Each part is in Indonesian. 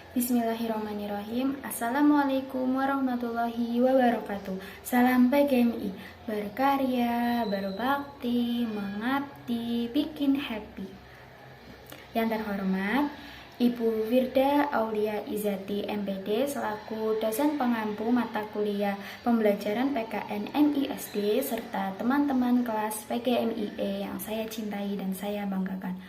Bismillahirrahmanirrahim. Assalamualaikum warahmatullahi wabarakatuh. Salam PGMI. Berkarya, berbakti, mengabdi, bikin happy. Yang terhormat Ibu Firda Aulia Izati MPD selaku dosen pengampu mata kuliah pembelajaran PKN MISD serta teman-teman kelas PGMIE yang saya cintai dan saya banggakan.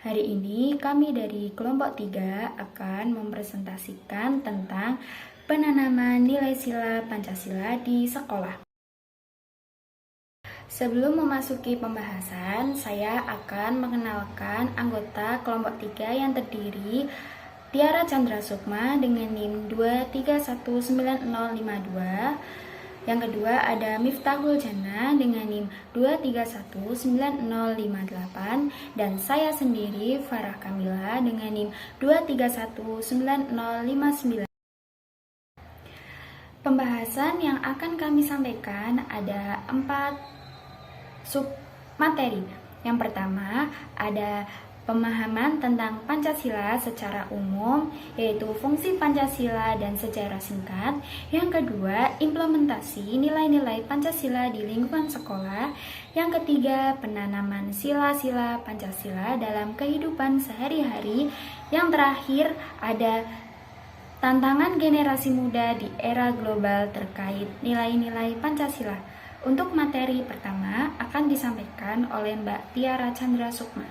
Hari ini kami dari kelompok 3 akan mempresentasikan tentang penanaman nilai sila Pancasila di sekolah. Sebelum memasuki pembahasan, saya akan mengenalkan anggota kelompok 3 yang terdiri Tiara Chandra Sukma dengan NIM 2319052. Yang kedua ada Miftahul Jana dengan NIM 2319058 dan saya sendiri Farah Kamila dengan NIM 2319059. Pembahasan yang akan kami sampaikan ada 4 sub materi. Yang pertama ada pemahaman tentang Pancasila secara umum, yaitu fungsi Pancasila dan sejarah singkat. Yang kedua, implementasi nilai-nilai Pancasila di lingkungan sekolah. Yang ketiga, penanaman sila-sila Pancasila dalam kehidupan sehari-hari. Yang terakhir, ada tantangan generasi muda di era global terkait nilai-nilai Pancasila. Untuk materi pertama akan disampaikan oleh Mbak Tiara Chandra Sukma.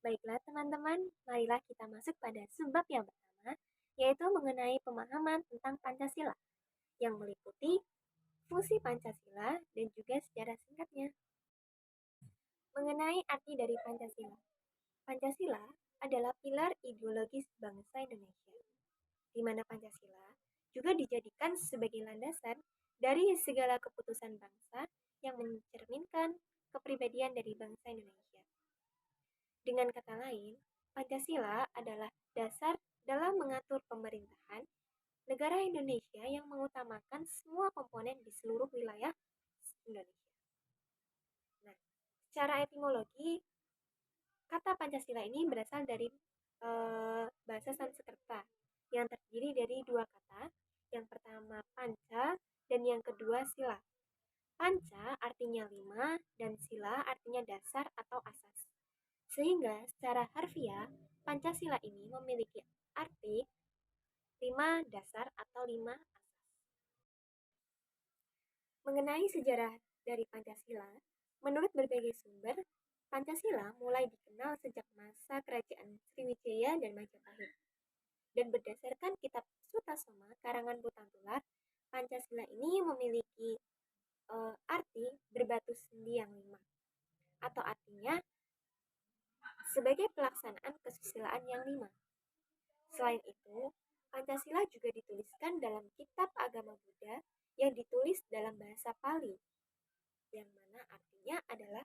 Baiklah teman-teman, marilah kita masuk pada subbab yang pertama, yaitu mengenai pemahaman tentang Pancasila, yang meliputi fungsi Pancasila dan juga sejarah singkatnya. Mengenai arti dari Pancasila. Pancasila adalah pilar ideologis bangsa Indonesia, di mana Pancasila juga dijadikan sebagai landasan dari segala keputusan bangsa yang mencerminkan kepribadian dari bangsa Indonesia. Dengan kata lain, Pancasila adalah dasar dalam mengatur pemerintahan negara Indonesia yang mengutamakan semua komponen di seluruh wilayah Indonesia. Nah, secara etimologi, kata Pancasila ini berasal dari bahasa Sanskerta yang terdiri dari 2 kata. Yang pertama panca dan yang kedua sila. Panca artinya 5 dan sila artinya dasar atau asas. Sehingga secara harfiah, Pancasila ini memiliki arti 5 dasar atau 5 asas. Mengenai sejarah dari Pancasila, menurut berbagai sumber, Pancasila mulai dikenal sejak masa kerajaan Sriwijaya dan Majapahit. Dan berdasarkan kitab Sutasoma karangan Putan Tular, Pancasila ini memiliki arti berbatu sendi yang 5, atau artinya sebagai pelaksanaan kesusilaan yang 5. Selain itu, Pancasila juga dituliskan dalam kitab agama Buddha yang ditulis dalam bahasa Pali, yang mana artinya adalah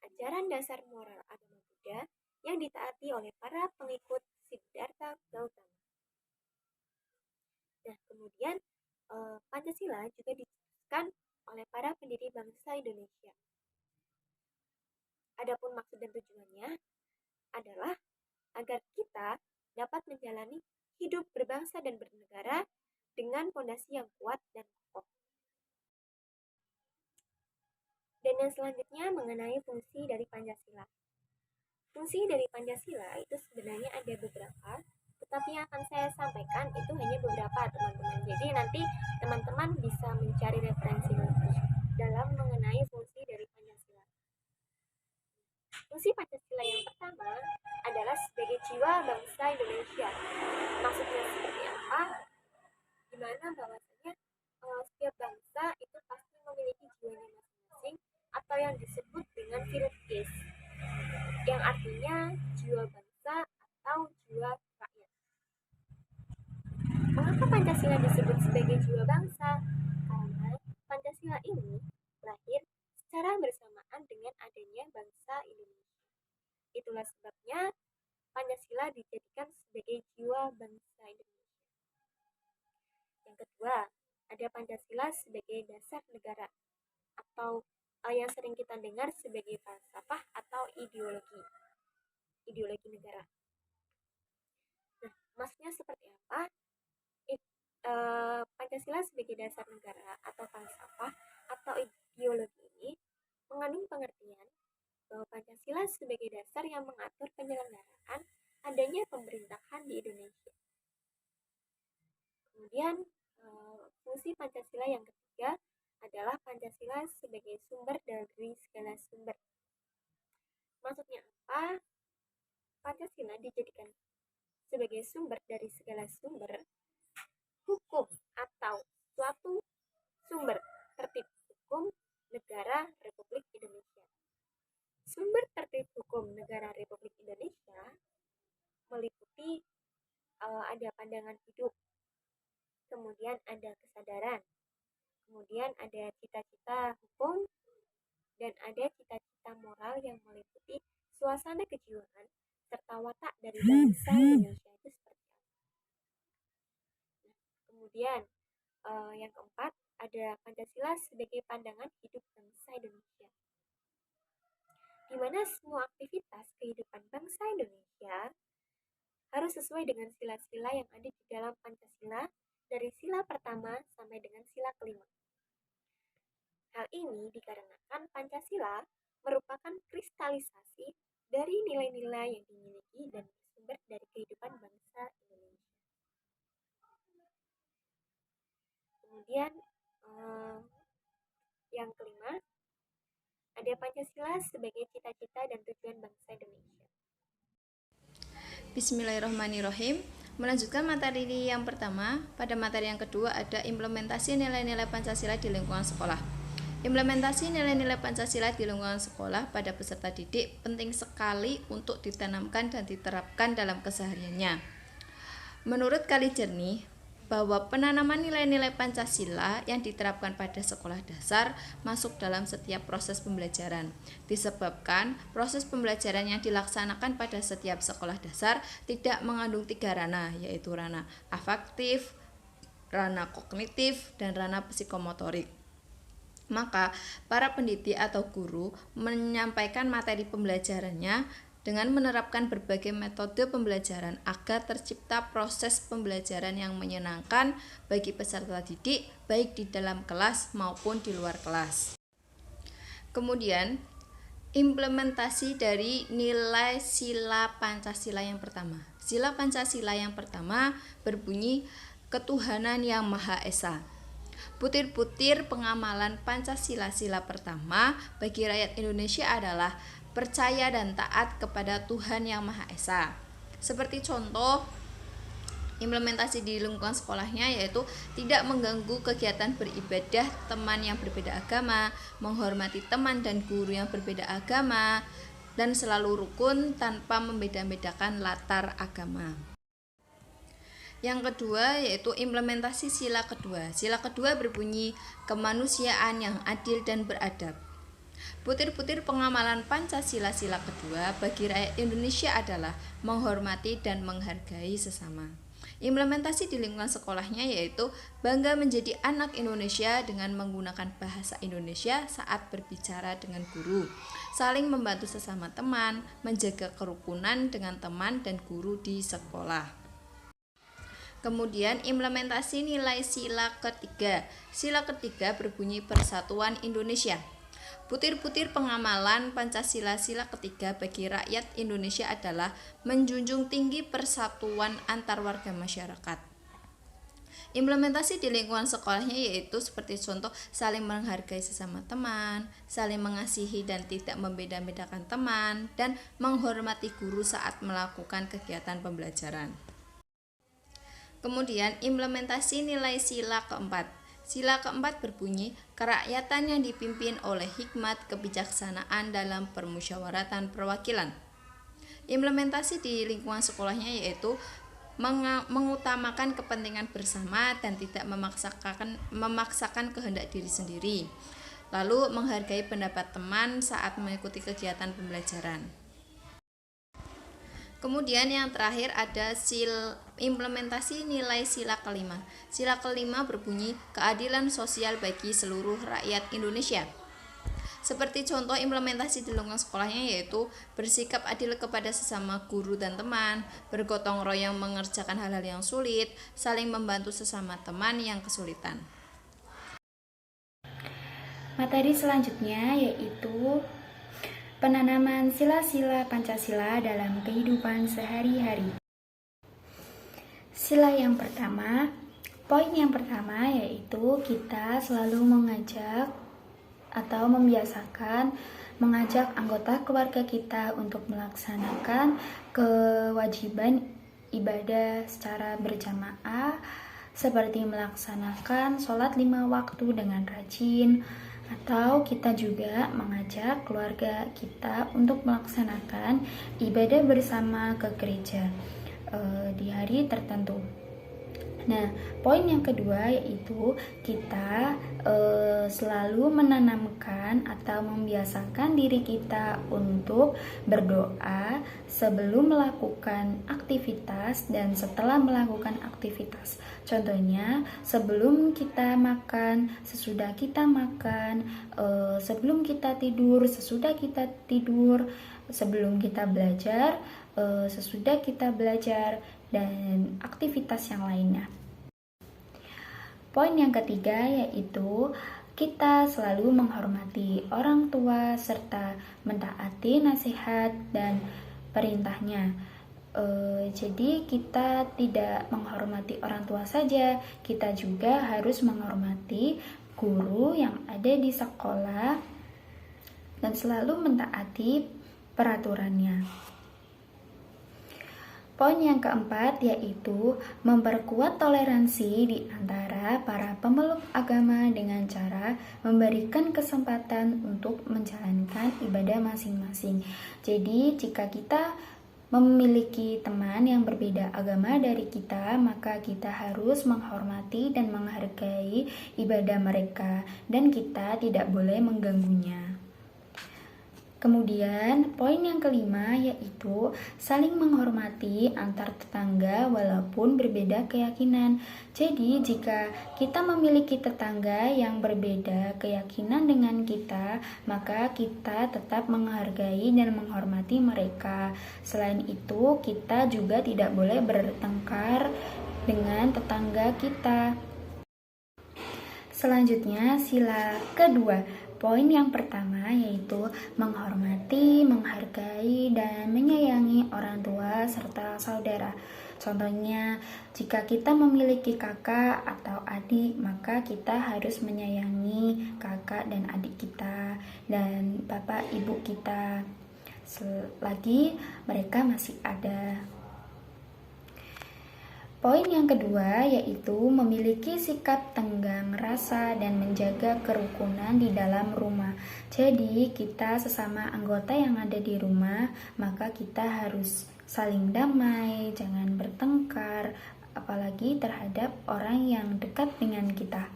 ajaran dasar moral agama Buddha yang ditaati oleh para pengikut Siddhartha Gautama. Nah, kemudian Pancasila juga dituliskan oleh para pendiri bangsa Indonesia. Adapun maksud dan tujuannya adalah agar kita dapat menjalani hidup berbangsa dan bernegara dengan fondasi yang kuat dan kokoh. Dan yang selanjutnya mengenai fungsi dari Pancasila. Fungsi dari Pancasila itu sebenarnya ada beberapa, tetapi yang akan saya sampaikan itu hanya beberapa teman-teman. Jadi nanti teman-teman bisa mencari referensi lebih dalam mengenai fungsi dari Pancasila. Fungsi Pancasila yang pertama adalah sebagai jiwa bangsa Indonesia. Maksudnya seperti apa? Dimana bahwasanya setiap bangsa itu pasti memiliki jiwanya masing-masing atau yang disebut dengan Virupkes, yang artinya jiwa bangsa atau jiwa rakyat. Mengapa Pancasila disebut sebagai jiwa bangsa? Karena Pancasila ini lahir secara bersamaan dengan adanya bangsa Indonesia. Itulah sebabnya Pancasila dijadikan sebagai jiwa bangsa Indonesia. Yang kedua, ada Pancasila sebagai dasar negara atau yang sering kita dengar sebagai falsafah atau ideologi negara. Nah, Maksudnya seperti apa? Pancasila sebagai dasar negara atau falsafah atau ideologi ini mengandung pengertian bahwa Pancasila sebagai dasar yang mengatur penyelenggaraan adanya pemerintahan di Indonesia. Kemudian fungsi Pancasila yang ketiga adalah Pancasila sebagai sumber dari segala sumber. Maksudnya apa? Pancasila dijadikan sebagai sumber dari segala sumber hukum atau suatu sumber tertib hukum negara Republik Indonesia. Sumber tertib hukum negara Republik Indonesia meliputi ada pandangan hidup, kemudian ada kesadaran, kemudian ada cita-cita hukum, dan ada cita-cita moral yang meliputi suasana kejiwaan serta watak dari bangsa Indonesia itu seperti apa. Kemudian yang keempat ada Pancasila sebagai pandangan hidup bangsa Indonesia, di mana semua aktivitas kehidupan bangsa Indonesia harus sesuai dengan sila-sila yang ada di dalam Pancasila dari sila pertama sampai dengan sila kelima. Hal ini dikarenakan Pancasila merupakan kristalisasi dari nilai-nilai yang dimiliki dan bersumber dari kehidupan bangsa Indonesia. Kemudian yang kelima, ada Pancasila sebagai cita-cita dan tujuan bangsa Indonesia. Bismillahirrahmanirrahim. Melanjutkan materi yang pertama, pada materi yang kedua ada implementasi nilai-nilai Pancasila di lingkungan sekolah. Implementasi nilai-nilai Pancasila di lingkungan sekolah pada peserta didik penting sekali untuk ditanamkan dan diterapkan dalam kesehariannya. Menurut Kalijernih, bahwa penanaman nilai-nilai Pancasila yang diterapkan pada sekolah dasar masuk dalam setiap proses pembelajaran. Disebabkan proses pembelajaran yang dilaksanakan pada setiap sekolah dasar tidak mengandung 3 ranah, yaitu ranah afektif, ranah kognitif, dan ranah psikomotorik. Maka, para pendidik atau guru menyampaikan materi pembelajarannya dengan menerapkan berbagai metode pembelajaran agar tercipta proses pembelajaran yang menyenangkan bagi peserta didik, baik di dalam kelas maupun di luar kelas. Kemudian, implementasi dari nilai sila Pancasila yang pertama. Sila Pancasila yang pertama berbunyi ketuhanan yang Maha Esa. Butir-butir pengamalan Pancasila sila pertama bagi rakyat Indonesia adalah percaya dan taat kepada Tuhan Yang Maha Esa. Seperti contoh implementasi di lingkungan sekolahnya yaitu tidak mengganggu kegiatan beribadah teman yang berbeda agama, menghormati teman dan guru yang berbeda agama, dan selalu rukun tanpa membeda-bedakan latar agama. Yang kedua yaitu implementasi sila kedua. Sila kedua berbunyi kemanusiaan yang adil dan beradab. Butir-butir pengamalan Pancasila sila kedua bagi rakyat Indonesia adalah menghormati dan menghargai sesama. Implementasi di lingkungan sekolahnya yaitu bangga menjadi anak Indonesia dengan menggunakan bahasa Indonesia saat berbicara dengan guru, saling membantu sesama teman, menjaga kerukunan dengan teman dan guru di sekolah. Kemudian implementasi nilai sila ketiga. Sila ketiga berbunyi Persatuan Indonesia. Butir-butir pengamalan Pancasila sila ketiga bagi rakyat Indonesia adalah menjunjung tinggi persatuan antar warga masyarakat. Implementasi di lingkungan sekolahnya yaitu seperti contoh saling menghargai sesama teman, saling mengasihi dan tidak membeda-bedakan teman, dan menghormati guru saat melakukan kegiatan pembelajaran. Kemudian implementasi nilai sila keempat. Sila keempat berbunyi kerakyatan yang dipimpin oleh hikmat kebijaksanaan dalam permusyawaratan perwakilan. Implementasi di lingkungan sekolahnya yaitu mengutamakan kepentingan bersama dan tidak memaksakan kehendak diri sendiri. Lalu menghargai pendapat teman saat mengikuti kegiatan pembelajaran. Kemudian yang terakhir ada implementasi nilai sila kelima. Sila kelima berbunyi keadilan sosial bagi seluruh rakyat Indonesia. Seperti contoh implementasi di lingkungan sekolahnya yaitu bersikap adil kepada sesama guru dan teman, bergotong royong mengerjakan hal-hal yang sulit, saling membantu sesama teman yang kesulitan. Materi selanjutnya yaitu penanaman sila-sila Pancasila dalam kehidupan sehari-hari. Sila yang pertama, poin yang pertama yaitu kita selalu mengajak atau membiasakan mengajak anggota keluarga kita untuk melaksanakan kewajiban ibadah secara berjamaah seperti melaksanakan sholat 5 waktu dengan rajin, atau kita juga mengajak keluarga kita untuk melaksanakan ibadah bersama ke gereja di hari tertentu. Nah, poin yang kedua yaitu kita selalu menanamkan atau membiasakan diri kita untuk berdoa sebelum melakukan aktivitas dan setelah melakukan aktivitas. Contohnya, sebelum kita makan, sesudah kita makan, sebelum kita tidur, sesudah kita tidur, sebelum kita belajar, sesudah kita belajar, dan aktivitas yang lainnya. Poin yang ketiga yaitu kita selalu menghormati orang tua serta mentaati nasihat dan perintahnya. Jadi kita tidak menghormati orang tua saja, kita juga harus menghormati guru yang ada di sekolah dan selalu mentaati peraturannya. Poin yang keempat yaitu memperkuat toleransi di antara para pemeluk agama dengan cara memberikan kesempatan untuk menjalankan ibadah masing-masing. Jadi jika kita memiliki teman yang berbeda agama dari kita, maka kita harus menghormati dan menghargai ibadah mereka dan kita tidak boleh mengganggunya. Kemudian, poin yang kelima yaitu saling menghormati antar tetangga walaupun berbeda keyakinan. Jadi, jika kita memiliki tetangga yang berbeda keyakinan dengan kita, maka kita tetap menghargai dan menghormati mereka. Selain itu, kita juga tidak boleh bertengkar dengan tetangga kita. Selanjutnya, sila kedua. Poin yang pertama yaitu menghormati, menghargai, dan menyayangi orang tua serta saudara. Contohnya, jika kita memiliki kakak atau adik, maka kita harus menyayangi kakak dan adik kita dan bapak ibu kita selagi mereka masih ada. Poin yang kedua yaitu memiliki sikap tenggang rasa dan menjaga kerukunan di dalam rumah. Jadi kita sesama anggota yang ada di rumah, maka kita harus saling damai, jangan bertengkar, apalagi terhadap orang yang dekat dengan kita.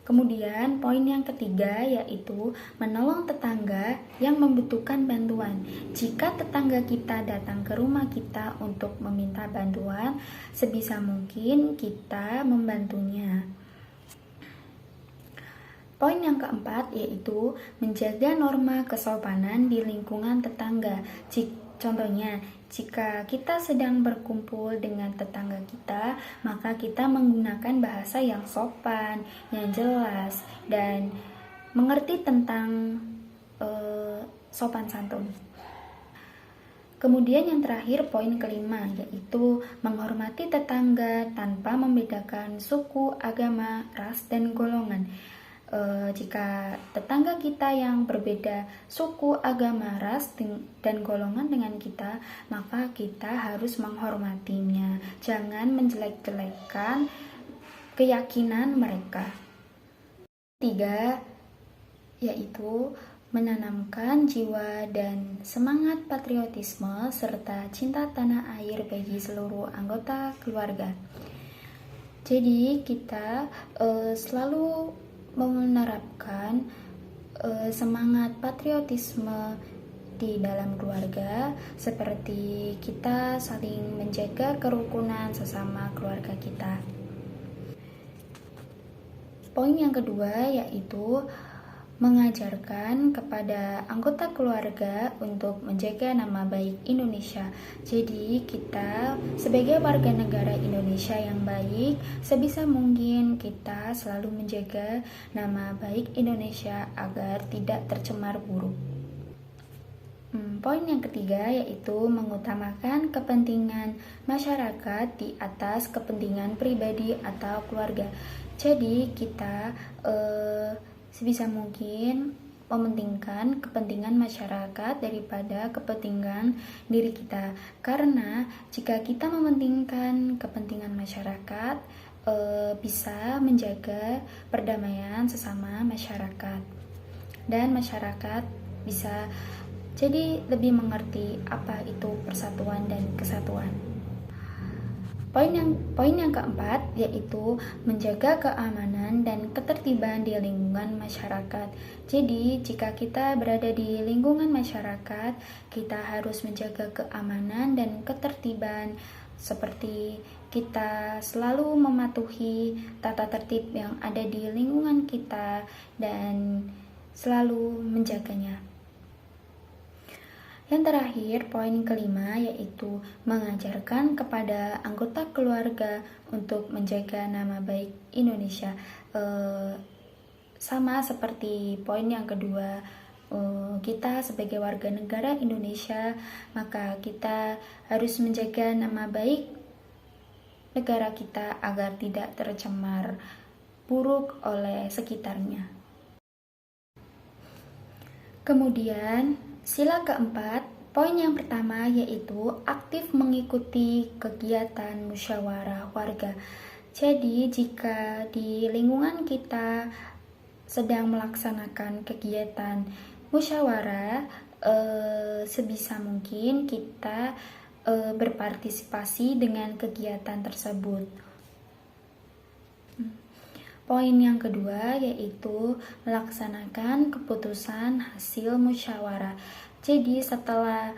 Kemudian poin yang ketiga yaitu menolong tetangga yang membutuhkan bantuan. Jika tetangga kita datang ke rumah kita untuk meminta bantuan, sebisa mungkin kita membantunya. Poin yang keempat yaitu menjaga norma kesopanan di lingkungan tetangga. Contohnya, jika kita sedang berkumpul dengan tetangga kita, maka kita menggunakan bahasa yang sopan, yang jelas, dan mengerti tentang sopan santun. Kemudian yang terakhir, poin kelima, yaitu menghormati tetangga tanpa membedakan suku, agama, ras, dan golongan. Jika tetangga kita yang berbeda suku, agama, ras, dan golongan dengan kita, maka kita harus menghormatinya. Jangan menjelek-jelekkan keyakinan mereka. Tiga, yaitu menanamkan jiwa dan semangat patriotisme serta cinta tanah air bagi seluruh anggota keluarga. Jadi kita selalu menerapkan semangat patriotisme di dalam keluarga, seperti kita saling menjaga kerukunan sesama keluarga kita. Poin yang kedua yaitu mengajarkan kepada anggota keluarga untuk menjaga nama baik Indonesia. Jadi kita sebagai warga negara Indonesia yang baik, sebisa mungkin kita selalu menjaga nama baik Indonesia agar tidak tercemar buruk. Poin yang ketiga yaitu mengutamakan kepentingan masyarakat di atas kepentingan pribadi atau keluarga. Jadi kita sebisa mungkin mementingkan kepentingan masyarakat daripada kepentingan diri kita. Karena jika kita mementingkan kepentingan masyarakat, bisa menjaga perdamaian sesama masyarakat. Dan masyarakat bisa jadi lebih mengerti apa itu persatuan dan kesatuan. Poin yang keempat yaitu menjaga keamanan dan ketertiban di lingkungan masyarakat. Jadi, jika kita berada di lingkungan masyarakat, kita harus menjaga keamanan dan ketertiban seperti kita selalu mematuhi tata tertib yang ada di lingkungan kita dan selalu menjaganya. Yang terakhir, poin kelima yaitu mengajarkan kepada anggota keluarga untuk menjaga nama baik Indonesia. Sama seperti poin yang kedua, kita sebagai warga negara Indonesia, maka kita harus menjaga nama baik negara kita agar tidak tercemar buruk oleh sekitarnya. Kemudian, sila keempat, poin yang pertama yaitu aktif mengikuti kegiatan musyawarah warga. Jadi, jika di lingkungan kita sedang melaksanakan kegiatan musyawarah, sebisa mungkin kita berpartisipasi dengan kegiatan tersebut. Poin yang kedua yaitu melaksanakan keputusan hasil musyawarah. Jadi setelah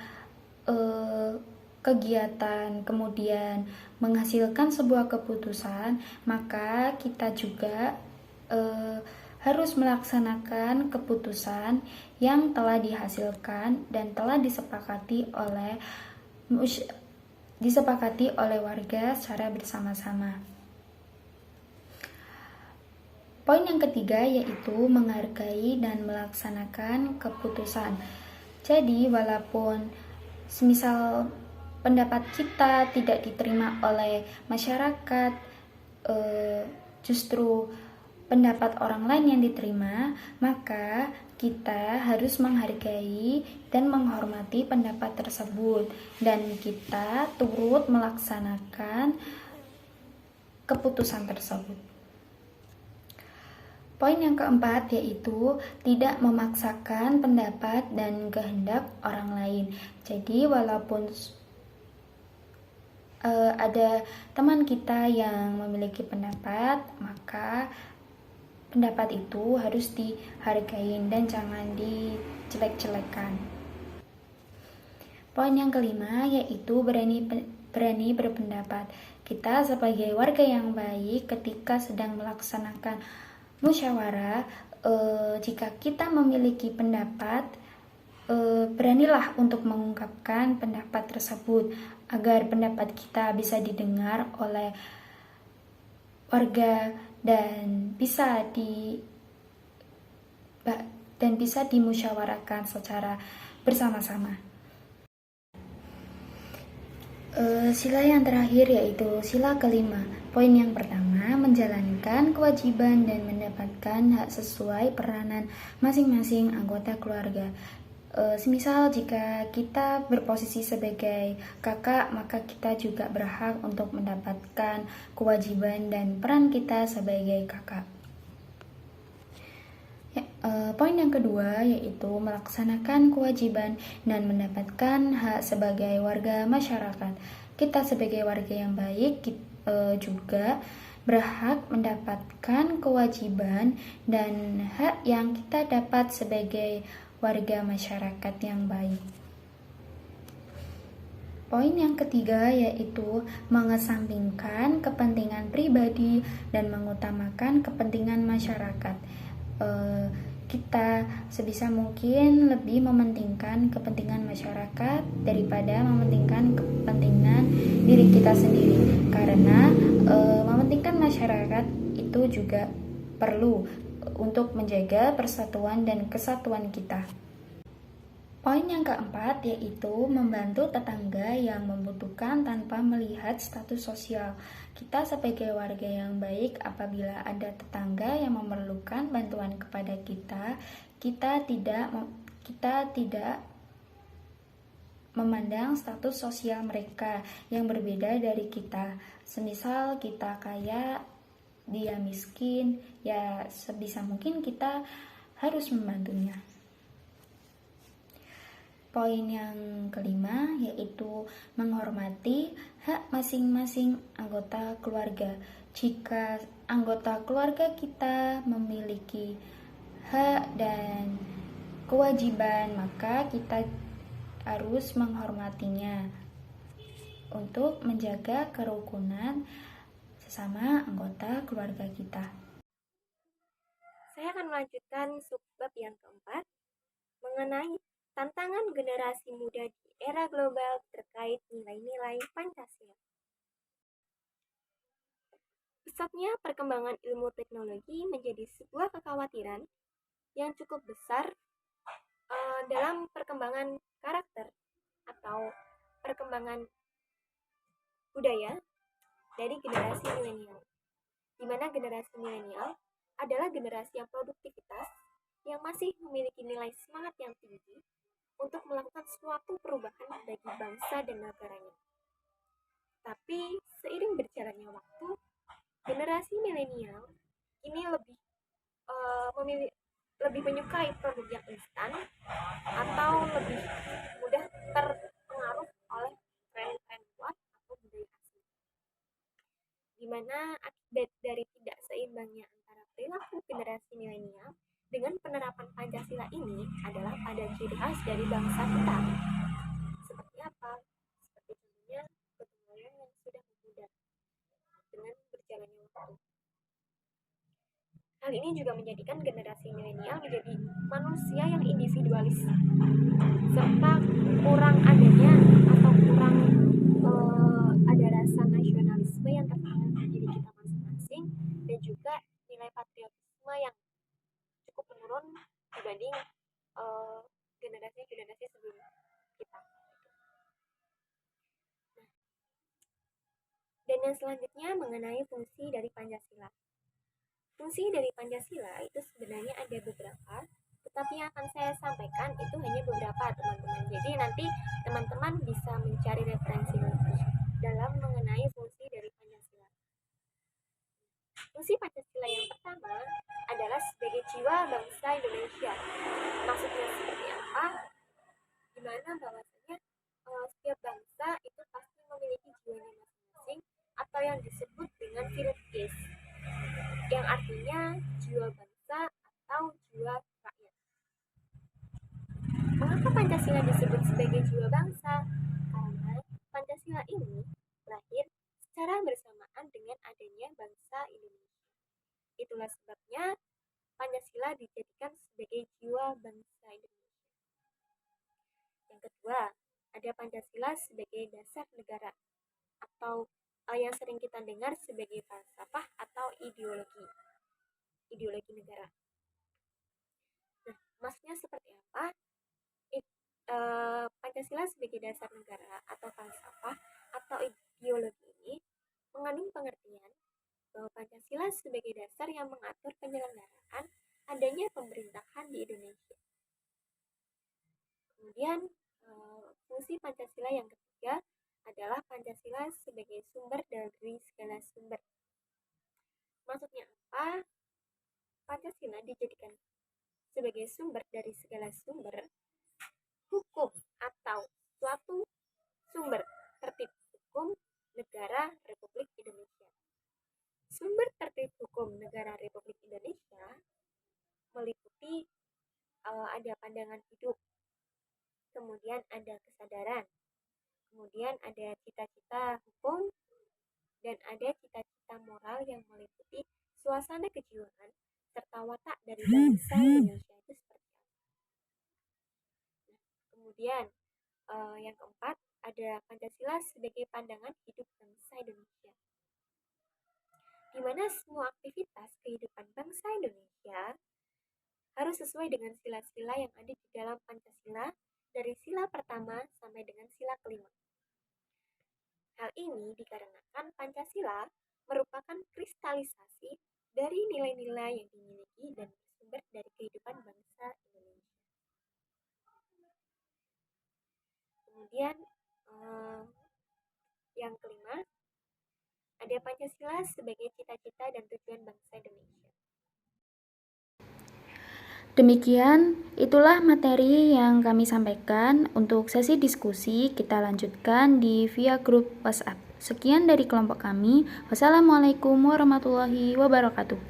kegiatan kemudian menghasilkan sebuah keputusan, maka kita juga harus melaksanakan keputusan yang telah dihasilkan dan telah disepakati oleh warga secara bersama-sama. Poin yang ketiga yaitu menghargai dan melaksanakan keputusan. Jadi walaupun semisal pendapat kita tidak diterima oleh masyarakat, justru pendapat orang lain yang diterima, maka kita harus menghargai dan menghormati pendapat tersebut dan kita turut melaksanakan keputusan tersebut. Poin yang keempat yaitu tidak memaksakan pendapat dan kehendak orang lain. Jadi walaupun ada teman kita yang memiliki pendapat, maka pendapat itu harus dihargai dan jangan dijelek-jelekan. Poin yang kelima yaitu berani berpendapat. Kita sebagai warga yang baik ketika sedang melaksanakan musyawarah, jika kita memiliki pendapat, beranilah untuk mengungkapkan pendapat tersebut agar pendapat kita bisa didengar oleh warga dan bisa dimusyawarahkan secara bersama-sama. Sila yang terakhir yaitu sila kelima. Poin yang pertama, menjalankan kewajiban dan mendapatkan hak sesuai peranan masing-masing anggota keluarga. Semisal jika kita berposisi sebagai kakak, maka kita juga berhak untuk mendapatkan kewajiban dan peran kita sebagai kakak. Poin yang kedua yaitu melaksanakan kewajiban dan mendapatkan hak sebagai warga masyarakat. Kita sebagai warga yang baik juga berhak mendapatkan kewajiban dan hak yang kita dapat sebagai warga masyarakat yang baik. Poin yang ketiga yaitu mengesampingkan kepentingan pribadi dan mengutamakan kepentingan masyarakat. kita sebisa mungkin lebih mementingkan kepentingan masyarakat daripada mementingkan kepentingan diri kita sendiri, karena mementingkan masyarakat itu juga perlu untuk menjaga persatuan dan kesatuan kita. Poin yang keempat yaitu membantu tetangga yang membutuhkan tanpa melihat status sosial. Kita sebagai warga yang baik, apabila ada tetangga yang memerlukan bantuan kepada kita, kita tidak memandang status sosial mereka yang berbeda dari kita. Semisal kita kaya, dia miskin, ya sebisa mungkin kita harus membantunya. Poin yang kelima yaitu menghormati hak masing-masing anggota keluarga. Jika anggota keluarga kita memiliki hak dan kewajiban, maka kita harus menghormatinya untuk menjaga kerukunan sesama anggota keluarga kita. Saya akan melanjutkan subbab yang keempat mengenai tantangan generasi muda di era global terkait nilai-nilai Pancasila. Pesatnya perkembangan ilmu teknologi menjadi sebuah kekhawatiran yang cukup besar dalam perkembangan karakter atau perkembangan budaya dari generasi milenial, di mana generasi milenial adalah generasi yang produktivitas, yang masih memiliki nilai semangat yang tinggi untuk melakukan suatu perubahan bagi bangsa dan negaranya. Tapi seiring berjalannya waktu, generasi milenial ini lebih menyukai produk yang instan atau lebih mudah terpengaruh oleh tren-tren luar atau budaya asing. Di mana akibat dari tidak seimbangnya antara perilaku generasi milenial dengan penerapan Pancasila ini adalah pada ciri khas dari bangsa kita. Seperti apa? Seperti contohnya gotong royong yang sudah memudar dengan berjalannya waktu. Hal ini juga menjadikan generasi milenial menjadi manusia yang individualis, serta kurang adanya atau kurang ada rasa nasionalisme yang tertanam di diri kita masing-masing, dan juga nilai patriotisme yang cukup menurun dibanding generasi-generasi sebelum kita. Nah, dan yang selanjutnya mengenai fungsi dari Pancasila. Fungsi dari Pancasila itu sebenarnya ada beberapa, tetapi yang akan saya sampaikan itu hanya beberapa, teman-teman. Jadi nanti teman-teman bisa mencari referensi lebih dalam mengenai fungsi dari Pancasila. Fungsi Pancasila yang pertama adalah sebagai jiwa bangsa Indonesia. Maksudnya seperti apa? Dimana bahwasanya setiap bangsa itu pasti memiliki jiwanya masing-masing, atau yang disebut dengan Filipkes, yang artinya jiwa bangsa atau jiwa rakyat. Mengapa Pancasila disebut sebagai jiwa bangsa? Karena Pancasila ini lahir secara bersamaan dengan adanya bangsa Indonesia. Itulah sebabnya Pancasila dijadikan sebagai jiwa bangsa Indonesia. Yang kedua, ada Pancasila sebagai dasar negara, atau yang sering kita dengar sebagai falsafah atau ideologi negara. Nah, maksudnya seperti apa? Pancasila sebagai dasar negara atau falsafah atau ideologi ini mengandung pengertian bahwa Pancasila sebagai dasar yang mengatur penyelenggaraan adanya pemerintahan di Indonesia. Kemudian fungsi Pancasila yang ketiga adalah Pancasila sebagai sumber dari segala sumber. Maksudnya apa? Pancasila dijadikan sebagai sumber dari segala sumber hukum atau suatu sumber tertib hukum negara Republik Indonesia. Sumber tertib hukum negara Republik Indonesia meliputi ada pandangan hidup, kemudian ada kesadaran, kemudian ada cita-cita hukum, dan ada cita-cita moral yang meliputi suasana kejiwaan serta watak dari bangsa Indonesia itu Kemudian yang keempat ada Pancasila sebagai pandangan hidup bangsa Indonesia, di mana semua aktivitas kehidupan bangsa Indonesia harus sesuai dengan sila-sila yang ada di dalam Pancasila, dari sila pertama sampai dengan sila kelima. Hal ini dikarenakan Pancasila merupakan kristalisasi dari nilai-nilai yang dimiliki dan bersumber dari kehidupan bangsa Indonesia. Kemudian yang kelima, ada Pancasila sebagai cita-cita dan tujuan bangsa Indonesia. Demikian, itulah materi yang kami sampaikan. Untuk sesi diskusi, kita lanjutkan di via grup WhatsApp. Sekian dari kelompok kami. Wassalamualaikum warahmatullahi wabarakatuh.